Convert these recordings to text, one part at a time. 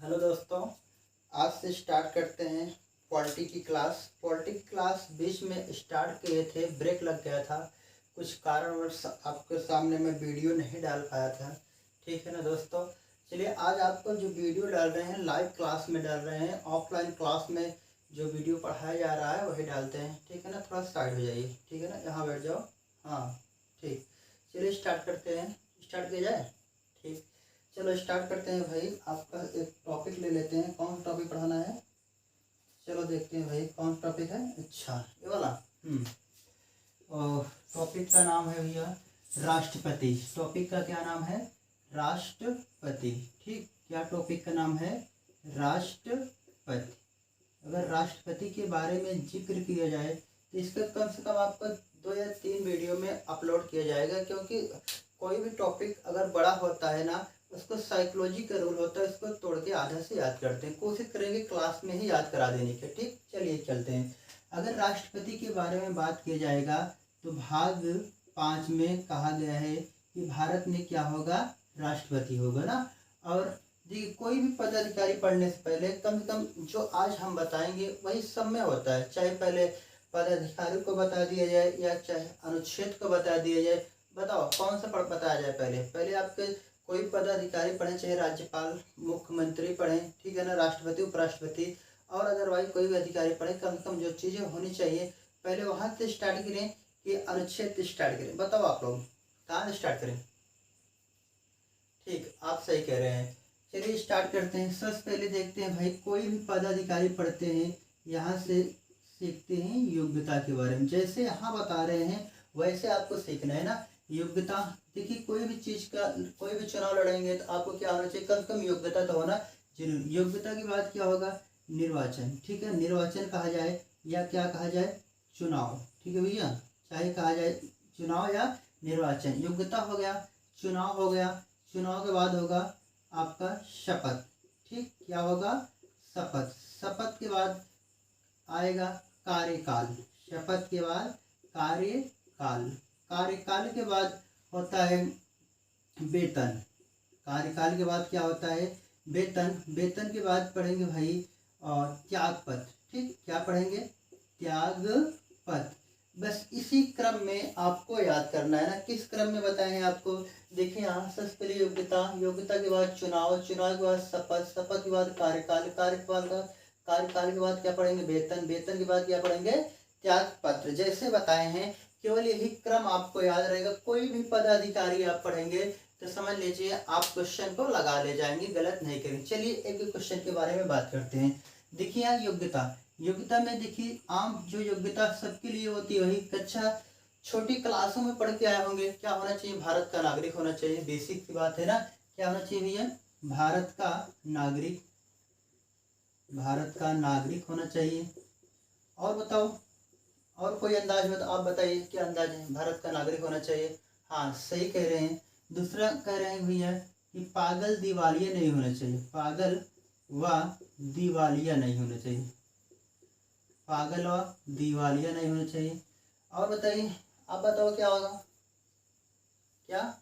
Hello दोस्तों, आज से स्टार्ट करते हैं पॉलिटी की क्लास। पॉलिटी की क्लास बीच में स्टार्ट किए थे, ब्रेक लग गया था। कुछ कारणवश आपके सामने मैं वीडियो नहीं डाल पाया था। ठीक है ना दोस्तों। चलिए, आज आपको जो वीडियो डाल रहे हैं लाइव क्लास में डाल रहे हैं। ऑफलाइन क्लास में जो वीडियो पढ़ाया जा रहा है वही डालते हैं। ठीक है ना, थोड़ा साइड हो जाइए। ठीक है ना, यहाँ बैठ जाओ। हाँ ठीक। चलिए स्टार्ट करते हैं। स्टार्ट किया जाए। ठीक, चलो स्टार्ट करते हैं भाई। आपका एक टॉपिक ले लेते हैं। कौन सा टॉपिक पढ़ाना है? चलो देखते हैं भाई कौन सा टॉपिक है। अच्छा, ये वाला। और टॉपिक का नाम है भैया राष्ट्रपति। टॉपिक का क्या नाम है? राष्ट्रपति। ठीक, क्या टॉपिक का नाम है? राष्ट्रपति। अगर राष्ट्रपति के बारे में जिक्र किया जाए तो इसका कम से कम आपको 2 या 3 वीडियो में अपलोड किया जाएगा, क्योंकि कोई भी टॉपिक अगर बड़ा होता है ना, उसको साइकोलॉजी का रूल होता है, उसको तोड़ के आधा से याद करते हैं। कोशिश करेंगे क्लास में ही याद करा देने के। ठीक, चलिए चलते हैं। अगर राष्ट्रपति के बारे में बात किया जाएगा तो भाग 5 में कहा गया है कि भारत में क्या होगा? राष्ट्रपति होगा ना। और देखिए, कोई भी पदाधिकारी पढ़ने से पहले कम से कम जो आज हम बताएंगे वही सब में होता है। चाहे पहले पदाधिकारी को बता दिया जाए या चाहे अनुच्छेद को बता दिया जाए। बताओ कौन सा बताया जाए? पहले आपके कोई पदाधिकारी पढ़े, चाहे राज्यपाल, मुख्यमंत्री पढ़े, ठीक है ना, राष्ट्रपति, उपराष्ट्रपति, और अदरवाइज कोई भी अधिकारी पढ़े। कम से कम जो चीज़ें होनी चाहिए पहले वहाँ से स्टार्ट करें कि अनुच्छेद से स्टार्ट करें। बताओ आप लोग कहाँ से स्टार्ट करें? ठीक, आप सही कह रहे हैं। चलिए स्टार्ट करते हैं। सबसे पहले देखते हैं भाई, कोई भी पदाधिकारी पढ़ते हैं यहाँ से सीखते हैं योग्यता के बारे में। जैसे यहाँ बता रहे हैं वैसे आपको सीखना है ना। योग्यता, देखिए कोई भी चीज़ का, कोई भी चुनाव लड़ेंगे तो आपको क्या होना चाहिए? कम से कम योग्यता तो होना जरूरी। योग्यता के बाद क्या होगा? निर्वाचन। ठीक है, निर्वाचन कहा जाए या क्या कहा जाए? चुनाव। ठीक है भैया, चाहे कहा जाए चुनाव या निर्वाचन। योग्यता हो गया, चुनाव हो गया, चुनाव के बाद होगा आपका शपथ। ठीक, क्या होगा? शपथ। शपथ के बाद आएगा कार्यकाल। शपथ के बाद कार्यकाल। कार्यकाल के बाद होता है वेतन। कार्यकाल के बाद क्या होता है? वेतन। वेतन के बाद पढ़ेंगे भाई और त्यागपत्र। ठीक, क्या पढ़ेंगे? त्यागपत्र। बस इसी क्रम में आपको याद करना है ना। किस क्रम में बताए हैं आपको? देखिए यहाँ सबसे पहले योग्यता, योग्यता के बाद चुनाव, चुनाव के बाद शपथ, शपथ के बाद कार्यकाल, कार्यकाल के बाद क्या पढ़ेंगे? वेतन, वेतन के बाद क्या पढ़ेंगे? त्यागपत्र। जैसे बताए हैं, केवल यही क्रम आपको याद रहेगा। कोई भी पदाधिकारी आप पढ़ेंगे तो समझ लीजिए आप क्वेश्चन को लगा ले जाएंगे, गलत नहीं करेंगे। चलिए एक एक क्वेश्चन के बारे में बात करते हैं। देखिए यहाँ योग्यता। योग्यता में देखिए आम जो योग्यता सबके लिए होती है वही कक्षा छोटी क्लासों में पढ़ के आए होंगे। क्या होना चाहिए? भारत का नागरिक होना चाहिए। बेसिक की बात है ना। क्या होना चाहिए भैया? भारत का नागरिक, भारत का नागरिक होना चाहिए। और बताओ, और कोई अंदाज में तो आप बताइए क्या अंदाज है? भारत का नागरिक होना चाहिए। हाँ सही कह रहे हैं। दूसरा कह रहे हैं भैया कि पागल दिवालिया नहीं होना चाहिए। पागल व दिवालिया नहीं होना चाहिए। पागल व दिवालिया नहीं होना चाहिए। और बताइए, आप बताओ क्या होगा? क्या?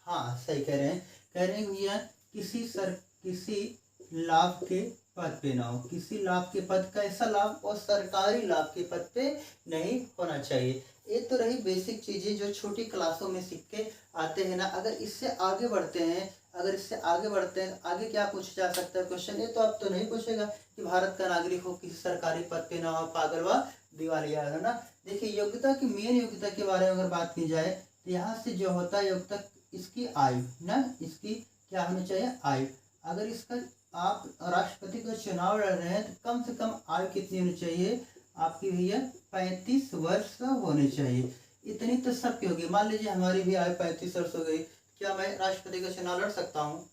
हाँ सही कह रहे हैं। कह रहे हैं भैया किसी लाभ के पद पे ना हो। किसी लाभ के पद का ऐसा लाभ और सरकारी लाभ के पद पे नहीं होना चाहिए। ये तो रही बेसिक चीजें जो छोटी क्लासों में सीख के आते हैं ना। अगर इससे आगे बढ़ते हैं, आगे क्या पूछा जा सकता है क्वेश्चन? ये तो अब तो नहीं पूछेगा कि भारत का नागरिक हो, किसी सरकारी पद पे ना हो, पागल व दिवालिया, है ना। देखिए योग्यता की मेन योग्यता के बारे में अगर बात की जाए तो यहाँ से जो होता है योग्यता, इसकी आयु ना, इसकी क्या होनी चाहिए? आयु। अगर इसका आप राष्ट्रपति का चुनाव लड़ रहे हैं तो कम से कम आयु कितनी होनी चाहिए आपकी भैया? 35 वर्ष होनी चाहिए। इतनी तो सबकी होगी। मान लीजिए हमारी भी आयु 35 वर्ष हो गई, क्या मैं राष्ट्रपति का चुनाव लड़ सकता हूँ?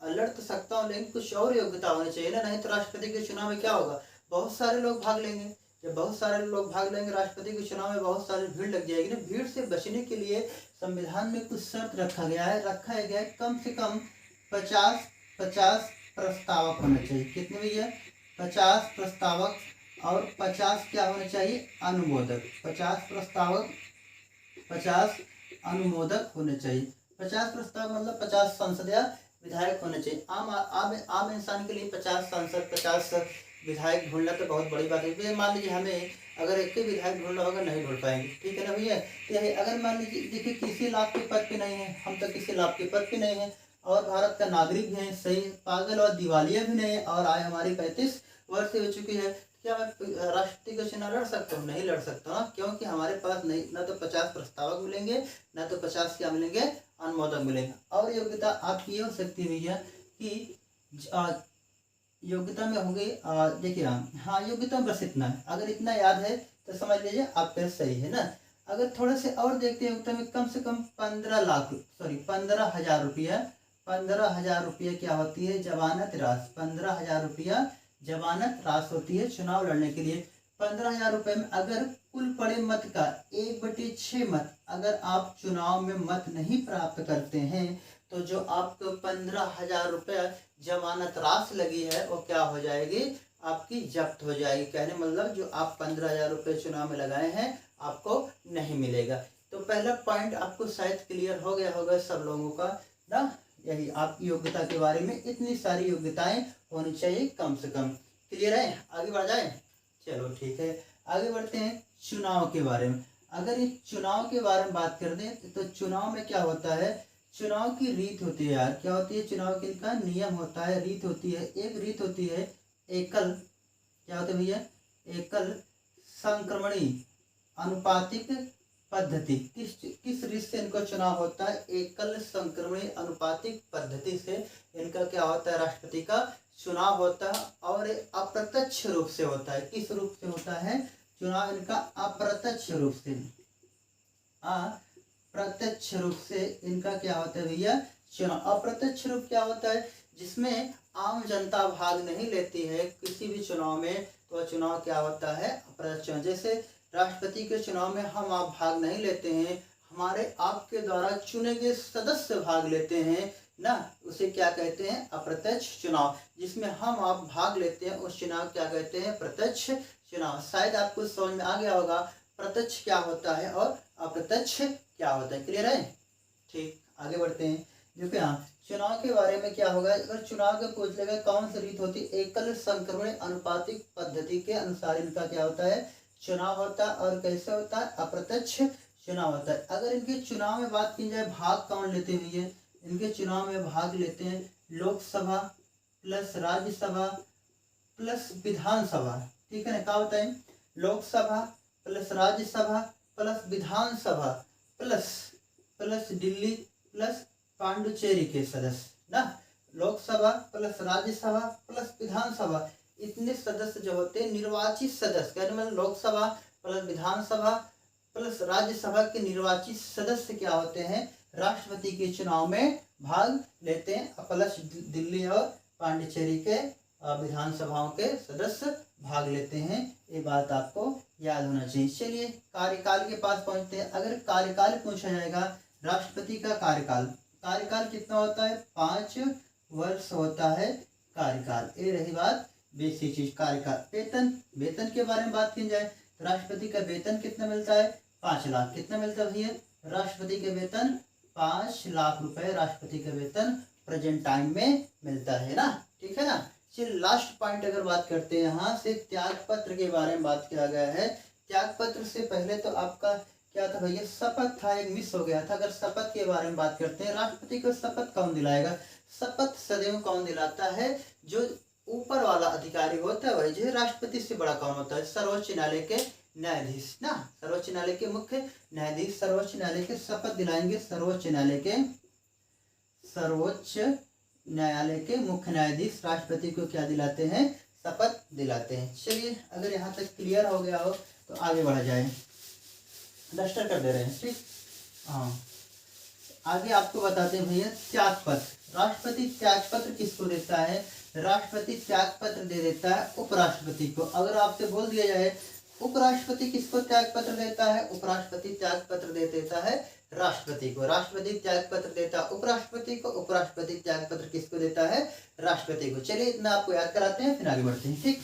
लड़ तो सकता हूँ, लेकिन कुछ और योग्यता होनी चाहिए ना। नहीं तो राष्ट्रपति के चुनाव में क्या होगा? बहुत सारे लोग भाग लेंगे। जब बहुत सारे लोग भाग लेंगे राष्ट्रपति के चुनाव में, बहुत सारी भीड़ लग जाएगी ना। भीड़ से बचने के लिए संविधान में कुछ शर्त रखा गया है कम से कम 50 प्रस्तावक होना चाहिए। कितने भैया? 50 प्रस्तावक। और 50 क्या होने चाहिए? अनुमोदक। 50 प्रस्तावक, 50 अनुमोदक होने चाहिए। 50 प्रस्ताव मतलब 50 संसद या विधायक होने चाहिए। आम इंसान के लिए 50 सांसद, 50 विधायक ढूंढना तो बहुत बड़ी बात है। भैया मान लीजिए हमें अगर एक ही विधायक ढूंढना होगा, नहीं ढूंढ पाएंगे, ठीक है ना भैया। तो यही अगर मान लीजिए देखिए किसी लाभ के पद पे नहीं है, हम तो किसी लाभ के पद पे नहीं है और भारत का नागरिक भी है, सही पागल और दिवालिया भी नहीं है, और आय हमारी 35 वर्ष हो चुकी है, क्या मैं राष्ट्रपति का चुनाव लड़ सकता हूँ? नहीं लड़ सकता ना, क्योंकि हमारे पास नहीं, ना तो 50 प्रस्तावक मिलेंगे, ना तो 50 क्या मिलेंगे, अनुमोदक मिलेंगे। और योग्यता आपकी ये हो सकती है भैया कि योग्यता में होंगे, देखिए हाँ योग्यता में बस इतना है, अगर इतना याद है तो समझ लीजिए आपका सही है ना। अगर थोड़े से और देखते हैं योग्यता में, कम से कम 15,000 रुपया, 15,000 रुपया क्या होती है, जमानत राशि, 15,000 रुपया जमानत राशि होती है चुनाव लड़ने के लिए। 15,000 रुपये में अगर कुल पड़े मत का 1/6 मत अगर आप चुनाव में मत नहीं प्राप्त करते हैं, तो जो आपको 15,000 रुपया जमानत राशि लगी है वो क्या हो जाएगी, आपकी जब्त हो जाएगी। कहने मतलब जो आप 15,000 रुपये चुनाव में लगाए हैं आपको नहीं मिलेगा। तो पहला पॉइंट आपको शायद क्लियर हो गया होगा सब लोगों का ना। यही आपकी योग्यता के बारे में, इतनी सारी योग्यताएं होनी चाहिए कम से कम। क्लियर है, आगे बढ़ जाए, चलो ठीक है आगे बढ़ते हैं चुनाव के बारे में। अगर इस चुनाव के बारे में बात कर दें तो चुनाव में क्या होता है, चुनाव की रीत होती है यार, क्या होती है, चुनाव की का नियम होता है, रीत होती है। एक रीत होती है एकल, क्या होता है भैया, एकल संक्रमणी अनुपातिक पद्धति। किस रीत से इनका चुनाव होता है, एकल संक्रमणी अनुपातिक पद्धति से इनका क्या होता है, राष्ट्रपति का चुनाव होता है। और अप्रत्यक्ष रूप से होता है, किस रूप से होता है चुनाव इनका, अप्रत्यक्ष रूप से, अप्रत्यक्ष रूप से इनका क्या होता है भैया चुनाव। अप्रत्यक्ष रूप क्या होता है, जिसमें आम जनता भाग नहीं लेती है किसी भी चुनाव में, तो चुनाव क्या होता है अप्रत्यक्ष। जैसे राष्ट्रपति के चुनाव में हम आप भाग नहीं लेते हैं, हमारे आपके द्वारा चुने गए सदस्य भाग लेते हैं ना, उसे क्या कहते हैं, अप्रत्यक्ष चुनाव। जिसमें हम आप भाग लेते हैं उस चुनाव क्या कहते हैं, प्रत्यक्ष चुनाव। शायद आपको समझ में आ गया होगा प्रत्यक्ष क्या होता है और अप्रत्यक्ष क्या होता है। क्लियर है, ठीक आगे बढ़ते हैं। देखो यहाँ चुनाव के बारे में क्या होगा, अगर चुनाव के पूछ लेगा कौन सी रीत होती है, एकल संक्रमण अनुपातिक पद्धति के अनुसार इनका क्या होता है चुनाव होता है। और कैसे होता है, अप्रत्यक्ष चुनाव होता है। अगर इनके चुनाव में बात की जाए भाग कौन लेते हुए, इनके चुनाव में भाग लेते हैं लोकसभा प्लस राज्यसभा प्लस विधानसभा, ठीक है ना, क्या होता है लोकसभा प्लस राज्यसभा प्लस विधानसभा प्लस दिल्ली प्लस पांडुचेरी के सदस्य ना, लोकसभा प्लस राज्यसभा प्लस विधानसभा, इतने सदस्य जो होते हैं निर्वाचित सदस्य, कहने मतलब लोकसभा प्लस विधानसभा प्लस राज्यसभा के निर्वाचित सदस्य क्या होते हैं, राष्ट्रपति के चुनाव में भाग लेते हैं। प्लस दिल्ली और पांडिचेरी के विधानसभाओं के सदस्य भाग लेते हैं। ये बात आपको याद होना चाहिए। चलिए कार्यकाल के पास पहुंचते हैं। अगर कार्यकाल पूछा जाएगा, राष्ट्रपति का कार्यकाल कितना होता है, 5 वर्ष होता है कार्यकाल। ये रही बात बेसिक चीज कार्यकाल। वेतन के बारे में बात की जाए, राष्ट्रपति का वेतन कितना मिलता है, 5 लाख। कितना मिलता है भैया, राष्ट्रपति के वेतन 5 लाख रुपए राष्ट्रपति का वेतन प्रेजेंट टाइम में मिलता है ना, ठीक है ना। चलिए लास्ट पॉइंट अगर बात करते हैं, यहाँ से त्याग पत्र के बारे में बात किया गया है। त्याग पत्र से पहले तो आपका क्या था भैया, शपथ था, एक मिस हो गया था। अगर शपथ के बारे में बात करते हैं, राष्ट्रपति को शपथ कौन दिलाएगा, शपथ सदैव कौन दिलाता है, जो ऊपर वाला अधिकारी होता है वही, जो राष्ट्रपति से बड़ा कौन होता है, सर्वोच्च न्यायालय के न्यायाधीश ना, सर्वोच्च न्यायालय के मुख्य न्यायाधीश सर्वोच्च न्यायालय के शपथ दिलाएंगे। सर्वोच्च न्यायालय के मुख्य न्यायाधीश राष्ट्रपति को क्या दिलाते हैं, शपथ दिलाते हैं। चलिए अगर यहाँ तक क्लियर हो गया हो तो आगे बढ़ा जाए। डस्टर कर दे रहे हैं, ठीक। हाँ आगे आपको बताते हैं भैया त्याग पत्र। राष्ट्रपति त्याग पत्र किसको देता है, राष्ट्रपति त्याग पत्र दे देता है उपराष्ट्रपति को। अगर आपसे बोल दिया जाए उपराष्ट्रपति किसको त्याग पत्र देता है, उपराष्ट्रपति त्याग पत्र दे देता है राष्ट्रपति को। राष्ट्रपति त्याग पत्र देता है उपराष्ट्रपति को, उपराष्ट्रपति त्याग पत्र किसको देता है, राष्ट्रपति को। चलिए इतना आपको याद कराते हैं फिर आगे बढ़ते हैं, ठीक।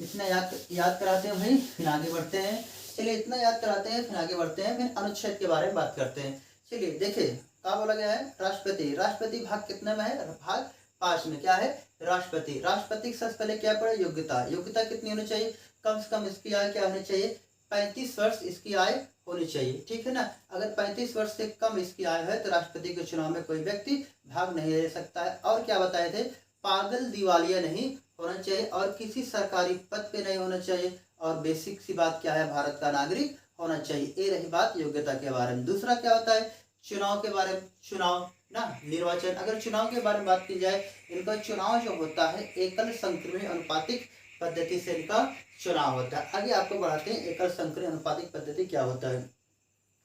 इतना याद कराते हैं भाई, फिर आगे बढ़ते हैं। चलिए इतना याद कराते हैं फिर आगे बढ़ते हैं, फिर अनुच्छेद के बारे में बात करते हैं। चलिए देखिए क्या बोला गया है? राष्ट्रपति। राष्ट्रपति भाग कितने में है? भाग 5 में। क्या है? राष्ट्रपति। राष्ट्रपति के सबसे पहले क्या पड़े? योग्यता। योग्यता कितनी होनी चाहिए? कम से कम इसकी आयु क्या होनी चाहिए? 35 वर्ष इसकी आयु होनी चाहिए, ठीक है ना। अगर 35 वर्ष से कम इसकी आयु है तो राष्ट्रपति के चुनाव में कोई व्यक्ति भाग नहीं ले सकता है। और क्या बताए थे? पागल दिवालिया नहीं होना चाहिए और किसी सरकारी पद पे नहीं होना चाहिए, और बेसिक सी बात क्या है? भारत का नागरिक होना चाहिए। ये रही बात योग्यता के बारे में। दूसरा क्या होता है? चुनाव के बारे में। चुनाव ना, निर्वाचन। अगर चुनाव के बारे में बात की जाए, इनका चुनाव जो होता है एकल संक्रमण अनुपातिक पद्धति से इनका चुनाव होता है। आगे आपको बढ़ाते हैं एकल संक्रमण अनुपातिक पद्धति क्या होता है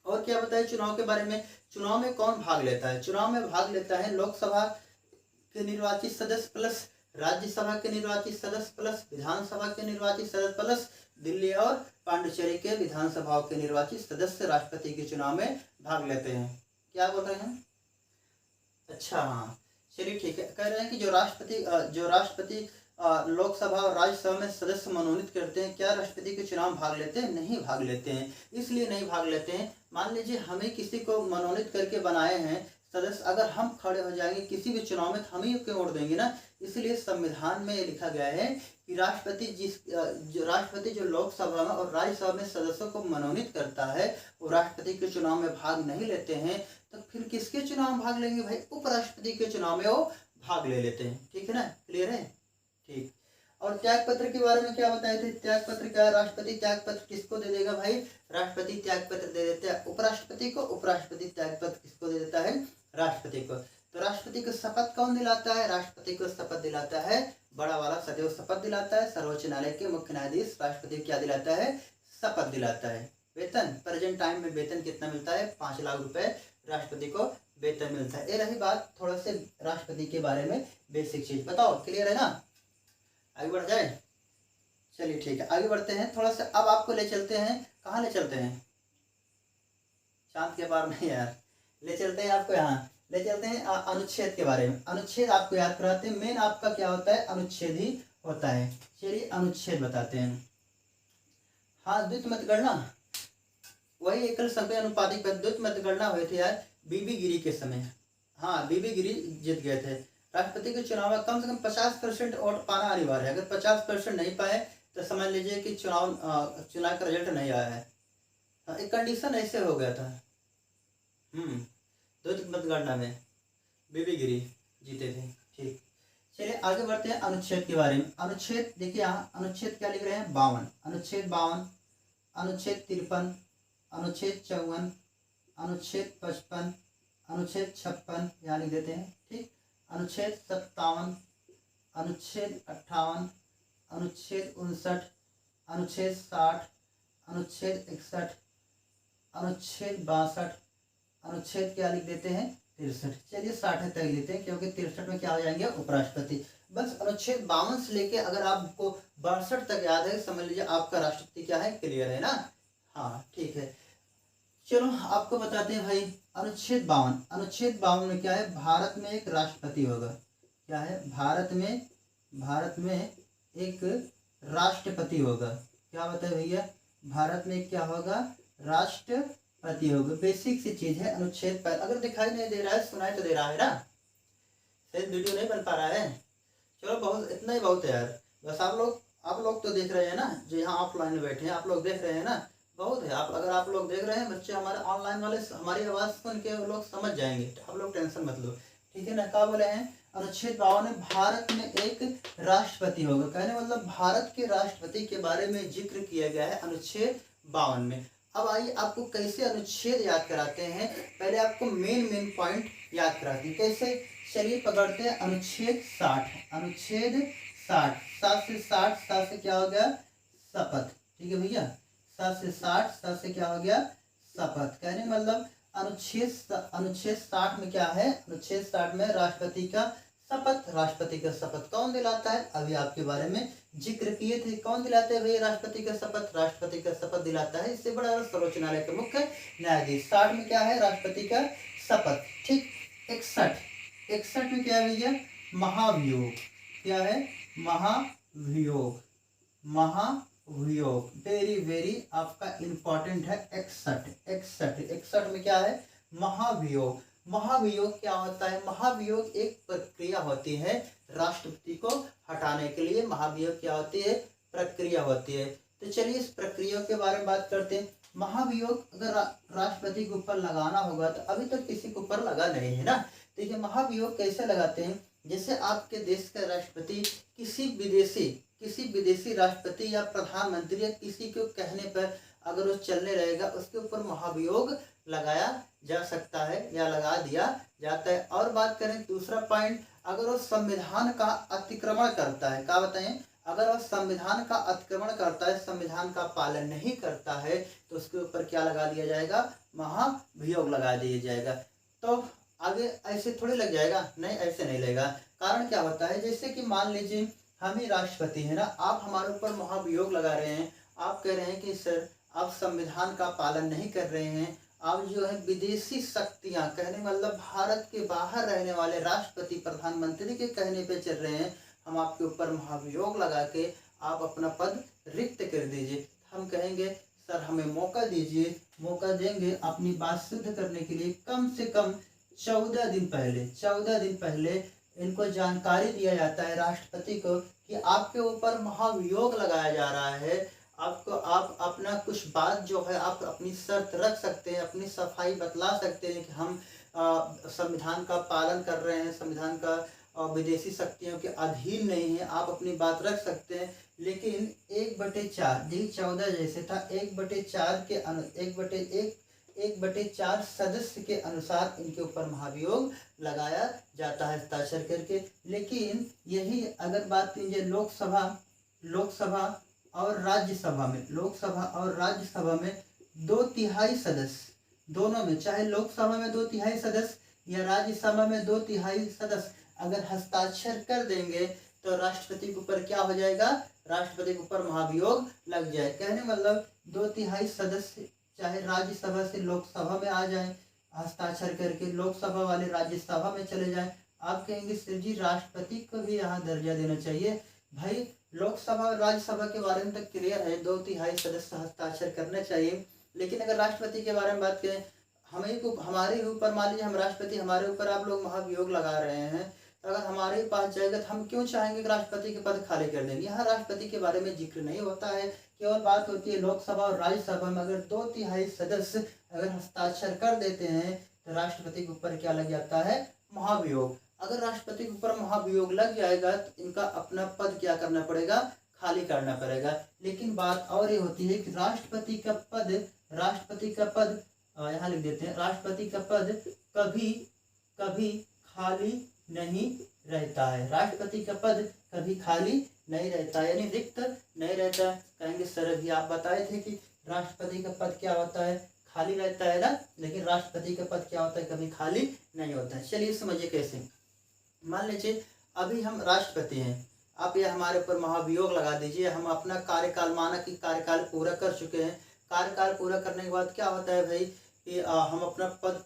और क्या बताया चुनाव के बारे में। चुनाव में कौन भाग लेता है? चुनाव में भाग लेता है लोकसभा के निर्वाचित सदस्य प्लस राज्यसभा के निर्वाचित सदस्य प्लस विधानसभा के निर्वाचित सदस्य प्लस दिल्ली और पांडिचेरी के विधानसभाओं के निर्वाचित सदस्य राष्ट्रपति के चुनाव में भाग लेते हैं। क्या बोल रहे हैं? अच्छा, हाँ, चलिए ठीक है। कह रहे हैं कि जो राष्ट्रपति लोकसभा और राज्यसभा में सदस्य मनोनीत करते हैं, क्या राष्ट्रपति के चुनाव भाग लेते हैं? नहीं भाग लेते हैं। इसलिए नहीं भाग लेते हैं, मान लीजिए हमें किसी को मनोनीत करके बनाए हैं सदस्य, अगर हम खड़े हो जाएंगे किसी भी चुनाव में तो हम ही क्यों वोट देंगे ना। इसलिए संविधान में लिखा गया है कि राष्ट्रपति जो लोकसभा में और राज्यसभा में सदस्यों को मनोनीत करता है वो राष्ट्रपति के चुनाव में भाग नहीं लेते हैं, तो फिर किसके चुनाव में भाग लेंगे भाई? उपराष्ट्रपति के चुनाव में वो भाग ले लेते हैं, ठीक है ना। क्लियर है? ठीक। और त्याग पत्र के बारे में क्या बताए थे? त्याग पत्र क्या? राष्ट्रपति त्याग पत्र किसको दे देगा भाई? राष्ट्रपति त्याग पत्र दे देता है उपराष्ट्रपति को, उपराष्ट्रपति त्याग पत्र किसको दे देता है? राष्ट्रपति को। तो राष्ट्रपति को शपथ कौन दिलाता है? राष्ट्रपति को शपथ दिलाता है बड़ा वाला सदैव शपथ दिलाता है सर्वोच्च न्यायालय के मुख्य न्यायाधीश। राष्ट्रपति क्या दिलाता है? शपथ दिलाता है। वेतन, प्रेजेंट टाइम में वेतन कितना मिलता है? 5 लाख रुपए राष्ट्रपति को वेतन मिलता है। ये रही बात थोड़ा से राष्ट्रपति के बारे में बेसिक चीज। बताओ क्लियर है ना? आगे बढ़ जाए? चलिए ठीक है, आगे बढ़ते हैं थोड़ा सा। अब आपको ले चलते हैं, कहाँ ले चलते हैं? चांद के पार नहीं यार, ले चलते हैं आपको यहाँ, ले चलते हैं अनुच्छेद के बारे में। अनुच्छेद आपको याद कराते हैं। मेन आपका क्या होता है? अनुच्छेद ही होता है। चलिए अनुच्छेद बताते हैं। हाँ, द्वित मतगणना, वही एकल संख्या अनुपातिक द्वित मतगणना हुई थी यार बीबी गिरी के समय। हाँ, बीबी गिरी जीत गए थे। राष्ट्रपति के चुनाव में कम से कम 50% वोट पाना अनिवार्य है। अगर 50% नहीं पाए तो समझ लीजिए कि चुनाव का रिजल्ट नहीं आया है। एक कंडीशन ऐसे हो गया था। द्वित मतगणना में बीबी गिरी जीते थे। ठीक, चलिए आगे बढ़ते हैं अनुच्छेद के बारे में। अनुच्छेद देखिए, यहाँ अनुच्छेद क्या लिख रहे हैं? 52। अनुच्छेद 52, अनुच्छेद 53, अनुच्छेद 54, अनुच्छेद 55, अनुच्छेद 56 यहाँ लिख देते हैं। ठीक, अनुच्छेद 57, अनुच्छेद 58, अनुच्छेद 59, अनुच्छेद 60, अनुच्छेद 61, अनुच्छेद 62, अनुच्छेद क्या लिख देते हैं? 63। चलिए 60 तक लेते हैं क्योंकि 63 में क्या हो जाएंगे? उपराष्ट्रपति। बस अनुच्छेद 52 से लेके अगर आपको 62 तक याद है समझ लीजिए आपका राष्ट्रपति क्या है? क्लियर है ना? हाँ ठीक है। चलो आपको बताते हैं भाई अनुच्छेद 52। अनुच्छेद 52 में क्या है? भारत में एक राष्ट्रपति होगा। क्या है? भारत में एक राष्ट्रपति होगा। क्या बताए भैया? भारत में क्या होगा? राष्ट्रपति होगा। बेसिक सी चीज है अनुच्छेद पर। अगर दिखाई नहीं दे रहा है, सुनाई तो दे रहा है ना? शायद वीडियो नहीं बन पा रहा है। चलो बहुत, इतना ही बहुत है यार। बस आप लोग तो देख रहे हैं ना, जो यहाँ ऑफलाइन में बैठे हैं आप लोग देख रहे हैं ना, बहुत है। अगर आप लोग देख रहे हैं, बच्चे हमारे ऑनलाइन वाले हमारी आवाज़ सुन के वो लोग समझ जाएंगे। आप लोग टेंशन मत लो, ठीक है ना? क्या बोले हैं? अनुच्छेद 52 में भारत में एक राष्ट्रपति होगा। कहने मतलब भारत के राष्ट्रपति के बारे में जिक्र किया गया है अनुच्छेद 52 में। अब आइए आपको कैसे अनुच्छेद याद कराते हैं। पहले आपको मेन पॉइंट याद कराते हैं। कैसे? चलिए पकड़ते हैं। अनुच्छेद 60, अनुच्छेद 60, 7 से 60, 7 से क्या हो गया? शपथ। ठीक है भैया, 7 से 60, 7 से क्या हो गया? शपथ। कहने मतलब अनुच्छेद 60 में क्या है? अनुच्छेद 60 में राष्ट्रपति का शपथ। राष्ट्रपति का शपथ कौन दिलाता है? अभी आपके बारे में जिक्र किए थे। कौन दिलाते हैं भैया राष्ट्रपति का शपथ? राष्ट्रपति का शपथ दिलाता है इससे बड़ा सर्वोच्च न्यायालय के मुख्य न्यायाधीश। 60 में क्या है? राष्ट्रपति का शपथ। ठीक, 61 में क्या है भैया? महाभियोग। क्या है? महाभियोग। महाभियोग वेरी आपका इंपॉर्टेंट है। 61 में क्या है? महाभियोग। महाभियोग क्या होता है? महाभियोग एक प्रक्रिया होती है राष्ट्रपति को हटाने के लिए। महाभियोग क्या होती है? प्रक्रिया होती है। तो चलिए इस प्रक्रिया के बारे में बात करते हैं। महाभियोग अगर राष्ट्रपति के ऊपर लगाना होगा तो अभी तक किसी के ऊपर लगा नहीं है ना। देखिए महाभियोग कैसे लगाते हैं, जैसे आपके देश का राष्ट्रपति किसी विदेशी राष्ट्रपति या प्रधानमंत्री या किसी को कहने पर अगर वो चलने रहेगा, उसके ऊपर महाभियोग लगाया जा सकता है या लगा दिया जाता है। और बात करें दूसरा पॉइंट, अगर वो संविधान का अतिक्रमण करता है, क्या बताएं, अगर वह संविधान का अतिक्रमण करता है, संविधान का पालन नहीं करता है, तो उसके ऊपर क्या लगा दिया जाएगा? महाभियोग लगा दिया जाएगा। तो आगे ऐसे थोड़ी लग जाएगा, नहीं ऐसे नहीं लगेगा। कारण क्या होता है, जैसे कि मान लीजिए हम ही राष्ट्रपति है ना, आप हमारे ऊपर महाभियोग लगा रहे हैं। आप कह रहे हैं कि सर आप संविधान का पालन नहीं कर रहे हैं, आप जो है विदेशी शक्तियां, कहने मतलब भारत के बाहर रहने वाले राष्ट्रपति प्रधानमंत्री के कहने पे चल रहे हैं, हम आपके ऊपर महाभियोग लगा के आप अपना पद रिक्त कर दीजिए। हम कहेंगे सर हमें मौका दीजिए, मौका देंगे अपनी बात सिद्ध करने के लिए। कम से कम 14 दिन पहले इनको जानकारी दिया जाता है राष्ट्रपति को कि आपके ऊपर महाभियोग लगाया जा रहा है। आपको आप अपना कुछ बात जो है आप अपनी शर्त रख सकते हैं, अपनी सफाई बतला सकते हैं कि हम संविधान का पालन कर रहे हैं, संविधान का विदेशी शक्तियों के अधीन नहीं है, आप अपनी बात रख सकते हैं। लेकिन 1/4 यही 14 जैसे था, 1/4 के 1/4 सदस्य के अनुसार इनके ऊपर महाभियोग लगाया जाता है हस्ताक्षर करके। लेकिन यही अगर बात कीजिए लोकसभा और राज्यसभा में, लोकसभा और राज्यसभा में 2/3 सदस्य, दोनों में, चाहे लोकसभा में 2/3 सदस्य या राज्यसभा में 2/3 सदस्य अगर हस्ताक्षर कर देंगे तो राष्ट्रपति के ऊपर क्या हो जाएगा? राष्ट्रपति के ऊपर महाभियोग लग जाए। कहने मतलब 2/3 सदस्य चाहे राज्यसभा से लोकसभा में आ जाए, हस्ताक्षर करके लोकसभा वाले राज्यसभा में चले जाएं, आप कहेंगे सर जी राष्ट्रपति को भी यहाँ दर्जा देना चाहिए। भाई लोकसभा और राज्यसभा के बारे में तो क्लियर है, 2/3 सदस्य हस्ताक्षर करने चाहिए। लेकिन अगर राष्ट्रपति के बारे में बात करें, हमारे ऊपर मान लीजिए हम राष्ट्रपति, हमारे ऊपर आप लोग महाभियोग लगा रहे हैं, तो अगर हमारे पास जाएगा तो हम क्यों चाहेंगे कि राष्ट्रपति के पद खाली कर देंगे? यहाँ राष्ट्रपति के बारे में जिक्र नहीं होता है, केवल बात होती है लोकसभा और राज्यसभा में अगर 2/3 सदस्य अगर हस्ताक्षर कर देते हैं तो राष्ट्रपति के ऊपर क्या लग जाता है? महाभियोग। अगर राष्ट्रपति के ऊपर महाभियोग लग जाएगा तो इनका अपना पद क्या करना पड़ेगा? खाली करना पड़ेगा। लेकिन बात और ये होती है कि राष्ट्रपति का पद यहाँ लिख देते हैं, राष्ट्रपति का पद कभी खाली नहीं रहता है। राष्ट्रपति का पद कभी खाली नहीं रहता है, यानी रिक्त नहीं रहता। कहेंगे सर अभी आप बताए थे कि राष्ट्रपति का पद क्या होता है? खाली रहता है ना, लेकिन राष्ट्रपति का पद क्या होता है? कभी खाली नहीं होता है। चलिए समझिए कैसे। मान लीजिए अभी हम राष्ट्रपति हैं, आप ये हमारे ऊपर महाभियोग लगा दीजिए, हम अपना कार्यकाल, माना कि कार्यकाल पूरा कर चुके हैं। कार्यकाल पूरा करने के बाद क्या होता है भाई कि हम अपना पद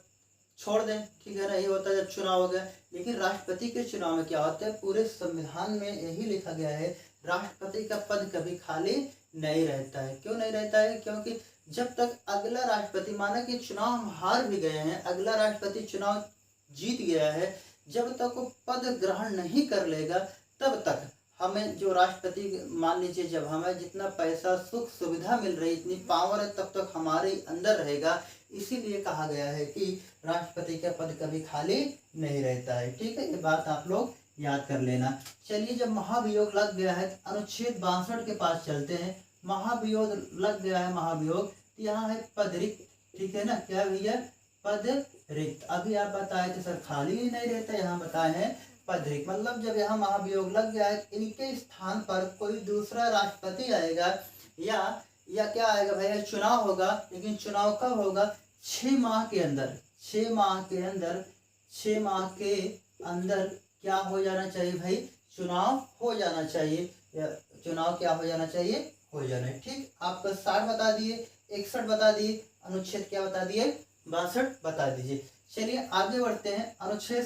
छोड़ दें, ठीक है ना, ये होता है जब चुनाव हो गया। लेकिन राष्ट्रपति के चुनाव में क्या होता है? पूरे संविधान में यही लिखा गया है राष्ट्रपति का पद कभी खाली नहीं रहता है। क्यों नहीं रहता है? क्योंकि जब तक अगला राष्ट्रपति, माना कि चुनाव हम हार भी गए हैं, अगला राष्ट्रपति चुनाव जीत गया है, जब तक वो पद ग्रहण नहीं कर लेगा तब तक हमें जो राष्ट्रपति, मान लीजिए जब हमें जितना पैसा सुख सुविधा मिल रही, इतनी पावर है, तब तक हमारे अंदर रहेगा। इसीलिए कहा गया है कि राष्ट्रपति का पद कभी खाली नहीं रहता है। ठीक है, ये बात आप लोग याद कर लेना। चलिए जब महाभियोग लग गया है तो अनुच्छेद 62 के पास चलते हैं। महाभियोग लग गया है, महाभियोग, यहाँ है पद रिक्त, ठीक है ना, क्या भैया? पद रिक्त। अभी आप बताए थे सर खाली ही नहीं रहता, यहाँ बताए हैं पद रिक्त। मतलब जब यहाँ महाभियोग लग गया है, इनके स्थान पर कोई दूसरा राष्ट्रपति आएगा या क्या आएगा भैया? चुनाव होगा। लेकिन चुनाव कब होगा? 6 माह के अंदर। 6 माह के अंदर क्या हो जाना चाहिए भाई? चुनाव हो जाना चाहिए। चुनाव क्या हो जाना चाहिए? हो जाना है। ठीक, आपको 60 बता दिए, 61 बता दिए, अनुच्छेद क्या बता दिए? 62 बता दीजिए। चलिए आगे बढ़ते हैं। अनुच्छेद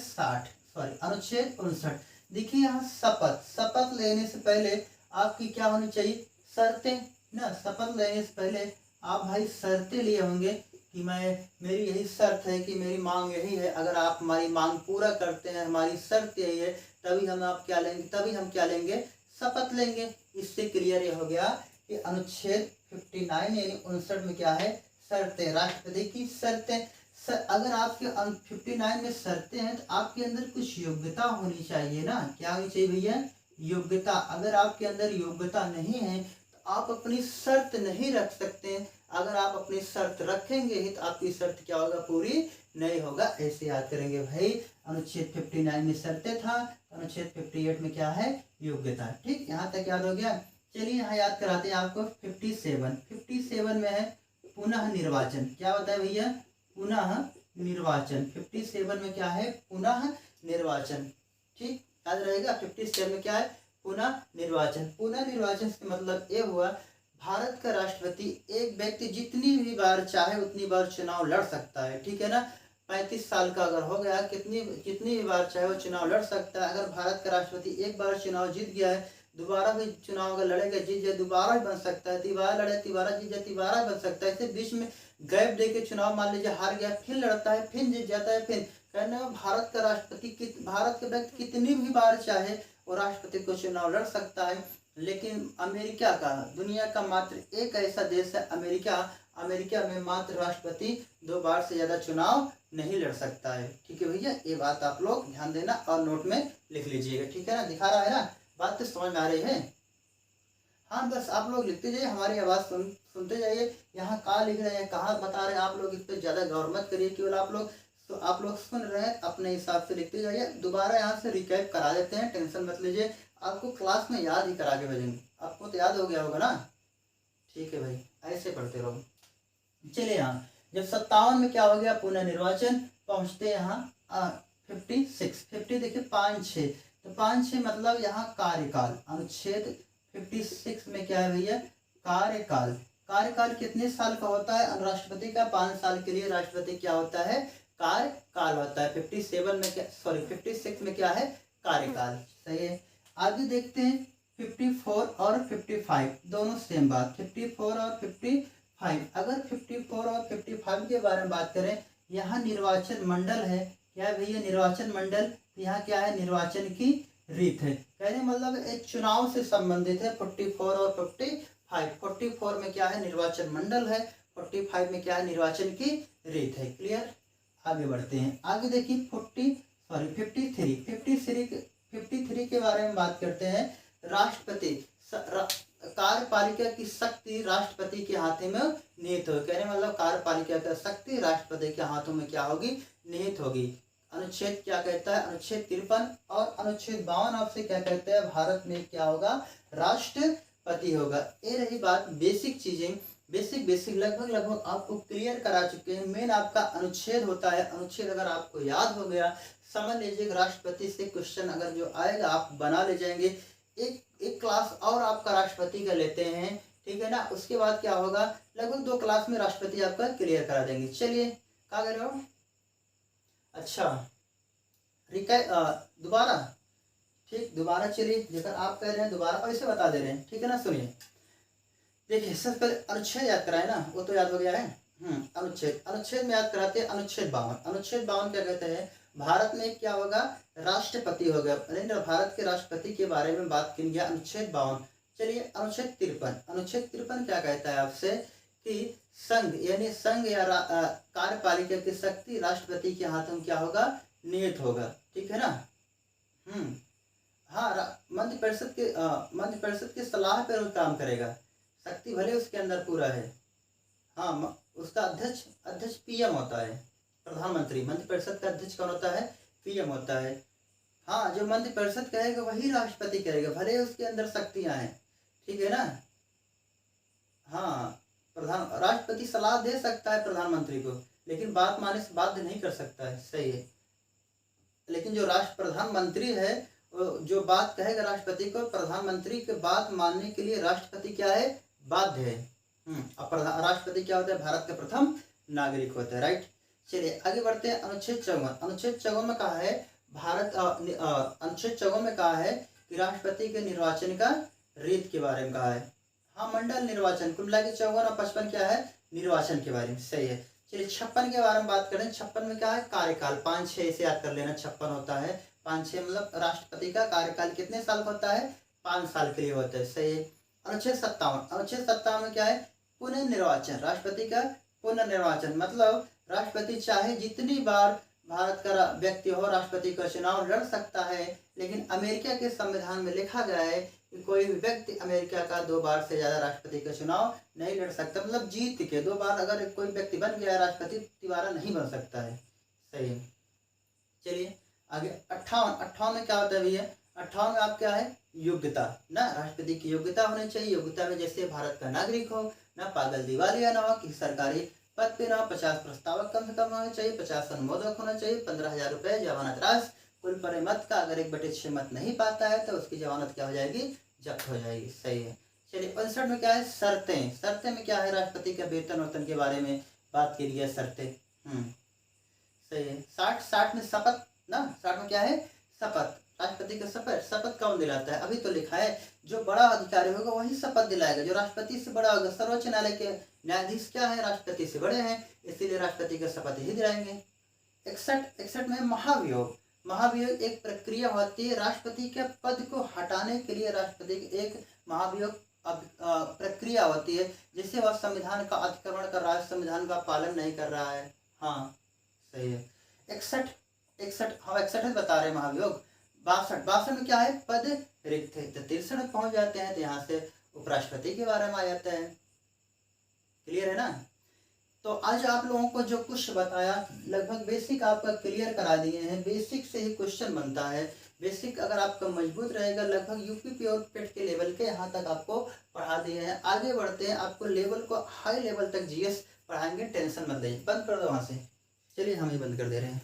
59। देखिए यहाँ शपथ लेने से पहले आपकी क्या होनी चाहिए? शर्तें ना। शपथ लेने से पहले आप भाई शर्तें लिए होंगे कि मेरी यही शर्त है, कि मेरी मांग यही है, अगर आप हमारी मांग पूरा करते हैं, हमारी शर्त यही है, तभी हम क्या लेंगे, शपथ लेंगे। इससे क्लियर ये हो गया कि अनुच्छेद 59 यानी 59 में क्या है, शर्तें, राष्ट्रपति की शर्तें। अगर आपके 59 में शर्तें हैं तो आपके अंदर कुछ योग्यता होनी चाहिए ना, क्या होनी चाहिए भैया, योग्यता। अगर आपके अंदर योग्यता नहीं है तो आप अपनी शर्त नहीं रख सकते। अगर आप अपनी शर्त रखेंगे ही तो आपकी शर्त क्या होगा, पूरी नहीं होगा। ऐसे याद करेंगे भाई, अनुच्छेद 59 में शर्तें था, अनुच्छेद 58 में क्या है, योग्यता। ठीक, यहाँ तक याद हो गया। चलिए यहाँ याद कराते हैं आपको 57 में है पुनः निर्वाचन। क्या होता है भैया, पुनः निर्वाचन। 57 में क्या है, पुनः निर्वाचन। ठीक, याद रहेगा। 57 में क्या है, पुनः निर्वाचन। पुनः निर्वाचन से मतलब ये हुआ, भारत का राष्ट्रपति एक व्यक्ति जितनी भी बार चाहे उतनी बार चुनाव लड़ सकता है। ठीक है ना, 35 साल का अगर हो गया, कितनी भी बार चाहे वो चुनाव लड़ सकता है। अगर भारत का राष्ट्रपति एक बार चुनाव जीत गया है, दोबारा भी चुनाव अगर लड़ेगा, जीत जाए, दोबारा भी बन सकता है, तिबारा लड़े, तिबारा जीत जाए, तिबारा बन सकता है। ऐसे बीच में गैप दे के चुनाव मान लीजिए हार गया, फिर लड़ता है, फिर जीत जाता है, फिर कहने में भारत का राष्ट्रपति, भारत के व्यक्ति कितनी भी बार चाहे वो राष्ट्रपति को चुनाव लड़ सकता है। लेकिन अमेरिका का, दुनिया का मात्र एक ऐसा देश है अमेरिका, अमेरिका में मात्र राष्ट्रपति 2 बार से ज्यादा चुनाव नहीं लड़ सकता है। ठीक है भैया, ये बात आप लोग ध्यान देना और नोट में लिख लीजिएगा। ठीक है ना, दिखा रहा है ना, बात तो समझ में आ रही है। हाँ, बस आप लोग लिखते जाइए, हमारी आवाज़ सुनते जाइए। यहाँ कहाँ लिख रहे हैं, कहाँ बता रहे हैं, आप लोग इस पर ज़्यादा गौर मत करिए, केवल आप लोग सुन रहे हैं, अपने हिसाब से लिखते जाइए। दोबारा यहाँ से रिकैप करा देते हैं, टेंशन मत लीजिए, आपको क्लास में याद ही करा के भेजेंगे। आपको तो याद हो गया होगा ना। ठीक है भाई, ऐसे पढ़ते रहो। चलिए यहाँ जब 57 में क्या हो गया, पुनः निर्वाचन, पहुँचते यहाँ 50 देखिए 5-6, तो 5-6 मतलब यहाँ कार्यकाल। अनुच्छेद 56 में क्या है भैया, कार्यकाल। कार्यकाल कितने साल का होता है, राष्ट्रपति का 5 साल के लिए राष्ट्रपति क्या होता है, कार्यकाल होता है। 57 में क्या, सॉरी 56 में क्या है, कार्यकाल। सही है। आगे देखते हैं 54 और 55 दोनों सेम बात। 54 और 55, अगर 54 और 55 के बारे में बात करें, यहाँ निर्वाचन मंडल है। क्या भैया, निर्वाचन मंडल। यहाँ क्या है, निर्वाचन की रीत है। कहने मतलब एक चुनाव से संबंधित है। 44 और 55, 44 में क्या है, निर्वाचन मंडल है, 45 में क्या है, निर्वाचन की रीत है। क्लियर, आगे बढ़ते हैं। आगे देखिए 53 के बारे में बात करते हैं। राष्ट्रपति, कार्यपालिका की शक्ति राष्ट्रपति के हाथों में निहित हो। कहने मतलब कार्यपालिका की शक्ति राष्ट्रपति के हाथों में क्या होगी, निहित होगी। अनुच्छेद क्या कहता है, अनुच्छेद 53 और अनुच्छेद 52 आपसे क्या कहते हैं, भारत में क्या होगा, राष्ट्रपति होगा। ये रही बात, बेसिक चीजें, बेसिक लगभग आपको क्लियर करा चुके हैं। मेन आपका अनुच्छेद होता है। अनुच्छेद अगर आपको याद हो गया, समझ लीजिए राष्ट्रपति से क्वेश्चन अगर जो आएगा आप बना ले जाएंगे। एक क्लास और आपका राष्ट्रपति का लेते हैं, ठीक है ना, उसके बाद क्या होगा, लगभग 2 क्लास में राष्ट्रपति आपका क्लियर करा देंगे। चलिए क्या कर रहे हो, अच्छा दोबारा, ठीक, दोबारा चलिए, जेकर आप कह रहे हैं दोबारा ऐसे बता दे रहे हैं, ठीक है ना। सुनिए, देखिए सबसे पहले अनुच्छेद याद कराए ना, वो तो याद हो गया है। अनुच्छेद में याद कराते हैं अनुच्छेद 52। अनुच्छेद 52 क्या कहते हैं, भारत में क्या होगा, राष्ट्रपति होगा। भारत के राष्ट्रपति के बारे में बात की गया, अनुच्छेद 52। चलिए अनुच्छेद 53, अनुच्छेद 53 क्या कहता है आपसे कि संघ यानी संघ या कार्यपालिका की शक्ति राष्ट्रपति के हाथों में क्या होगा, निहित होगा। ठीक है ना। हाँ, मंत्रि परिषद की सलाह पर वो काम करेगा, शक्ति भले उसके अंदर पूरा है। हाँ, उसका अध्यक्ष पीएम होता है, प्रधानमंत्री। मंत्रि परिषद का अध्यक्ष कौन होता है, पीएम होता है। हाँ, जो मंत्रि परिषद कहेगा वही राष्ट्रपति करेगा, भले उसके अंदर शक्तियां हैं। ठीक है ना। हाँ, राष्ट्रपति सलाह दे सकता है प्रधानमंत्री को, लेकिन बात मानने से बाध्य नहीं कर सकता है। सही है। लेकिन जो प्रधानमंत्री है, जो बात कहेगा राष्ट्रपति को, प्रधानमंत्री की बात मानने के लिए राष्ट्रपति क्या है, बाध्य है। अब राष्ट्रपति क्या होता है, भारत का प्रथम नागरिक होता है। राइट। चलिए आगे बढ़ते हैं। अनुच्छेद 54, अनुच्छेद 54 में कहा है अनुच्छेद 54 में कहा है कि राष्ट्रपति के निर्वाचन का रीत के बारे में कहा है। हाँ, मंडल निर्वाचन, कुल मिला के 54 और 55 क्या है, निर्वाचन के बारे में। सही है। चलिए 56 के बारे में बात करें। 56 में क्या है, कार्यकाल 5-6 इसे याद कर लेना, 56 होता है 5-6 मतलब राष्ट्रपति का कार्यकाल कितने साल का होता है, 5 साल के लिए होता है। सही है। अनुच्छेद 57, अनुच्छेद 57 में क्या है, पुनर्निर्वाचन, राष्ट्रपति का पुनर्निर्वाचन मतलब राष्ट्रपति चाहे जितनी बार भारत का व्यक्ति हो राष्ट्रपति का चुनाव लड़ सकता है, लेकिन अमेरिका के संविधान में लिखा गया है कि कोई भी व्यक्ति अमेरिका का 2 बार से ज्यादा राष्ट्रपति का चुनाव नहीं लड़ सकता, मतलब जीत के 2 बार अगर कोई व्यक्ति बन गया राष्ट्रपति दोबारा नहीं बन सकता है। सही है। चलिए आगे 58 में क्या होता है भैया, 58 में आप क्या है, योग्यता ना, राष्ट्रपति की योग्यता होनी चाहिए। योग्यता में जैसे भारत का नागरिक हो, ना पागल दिवालिया ना हो, किसी सरकारी पद पे ना, 50 प्रस्तावक कम से कम होना चाहिए, 50 अनुमोदक होना चाहिए, 15,000 रुपये जमानत राशि, कुल परिमत का अगर 1/6 मत नहीं पाता है तो उसकी जमानत क्या हो जाएगी, जब्त हो जाएगी। सही है। चलिए 59 में क्या है, शर्तें, शर्तें में क्या है, राष्ट्रपति का वेतन वेतन के बारे में बात की गई है, शर्तें। सही है। 60 में शपथ ना, 60 में क्या है, शपथ, राष्ट्रपति का शपथ, शपथ कौन दिलाता है, अभी तो लिखा है जो बड़ा अधिकारी होगा वही शपथ दिलाएगा, जो राष्ट्रपति से बड़ा होगा। सर्वोच्च न्यायालय के न्यायाधीश क्या है, राष्ट्रपति से बड़े हैं, इसीलिए राष्ट्रपति का शपथ ही दिलाएंगे। 61 में महाभियोग, महाभियोग एक प्रक्रिया होती है राष्ट्रपति के पद को हटाने के लिए, राष्ट्रपति की एक महाभियोग प्रक्रिया होती है जिससे वह संविधान का अतिक्रमण कर रहा है, संविधान का पालन नहीं कर रहा है। हाँ सही है। 61 बता रहे हैं महाभियोग। 62 में क्या है, पद रिक्त है। तो 63 में पहुंच जाते हैं तो यहाँ से उपराष्ट्रपति के बारे में आ जाता है। क्लियर है ना। तो आज आप लोगों को जो कुछ बताया लगभग बेसिक आपका क्लियर करा दिए हैं। बेसिक से ही क्वेश्चन बनता है। बेसिक अगर आपका मजबूत रहेगा लगभग यूपी प्योर पेट के लेवल के यहाँ तक आपको पढ़ा दिए हैं। आगे बढ़ते हैं, आपको लेवल को हाई लेवल तक जीएस पढ़ाएंगे, टेंशन मत लीजिए। बंद कर दो वहाँ से, चलिए हम ही बंद कर दे रहे हैं।